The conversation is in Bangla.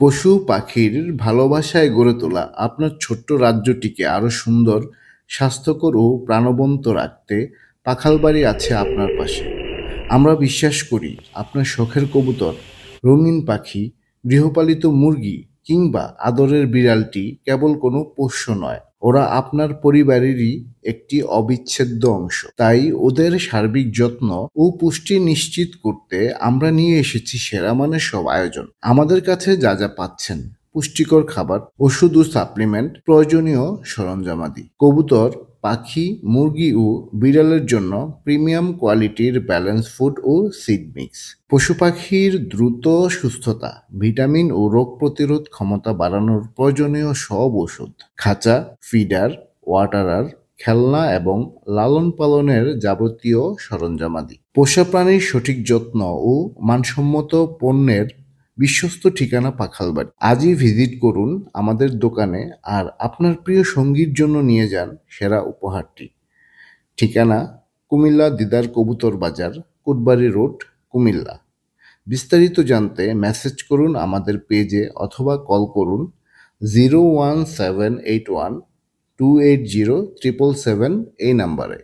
পশু পাখির ভালোবাসায় গড়ে তোলা আপনার ছোট্ট রাজ্যটিকে আরও সুন্দর, স্বাস্থ্যকর ও প্রাণবন্ত রাখতে পাখালবাড়ি আছে আপনার পাশে। আমরা বিশ্বাস করি আপনার শখের কবুতর, রঙিন পাখি, গৃহপালিত মুরগি কিংবা আদরের বিড়ালটি কেবল কোনো পোষ্য নয়, ওরা আপনার পরিবারেরই একটি অবিচ্ছেদ্য অংশ। তাই ওদের সার্বিক যত্ন ও পুষ্টি নিশ্চিত করতে আমরা নিয়ে এসেছি সেরা মানের সব আয়োজন। আমাদের কাছে যা যা পাচ্ছেন: পুষ্টিকর খাবার, ওষুধ ও সাপ্লিমেন্ট, প্রয়োজনীয় সরঞ্জামাদি, কবুতর, পাখি, মুরগি ও বিড়ালের জন্য প্রিমিয়াম কোয়ালিটির ব্যালেন্স ফুড ও সিড মিক্স, পশু পাখির দ্রুত সুস্থতা, ভিটামিন ও রোগ প্রতিরোধ ক্ষমতা বাড়ানোর প্রয়োজনীয় সব ওষুধ, খাঁচা, ফিডার, ওয়াটারার, খেলনা এবং লালন পালনের যাবতীয় সরঞ্জামাদি। পোষা প্রাণীর সঠিক যত্ন ও মানসম্মত পণ্যের বিশ্বস্ত ঠিকানা পাখালবাড়ি। আজই ভিজিট করুন আমাদের দোকানে আর আপনার প্রিয় সঙ্গীর জন্য নিয়ে যান সেরা উপহারটি। ঠিকানা: কুমিল্লা দিদার কবুতর বাজার, কোটবাড়ি রোড, কুমিল্লা। বিস্তারিত জানতে মেসেজ করুন আমাদের পেজে অথবা কল করুন 01781 280 777 এই নাম্বারে।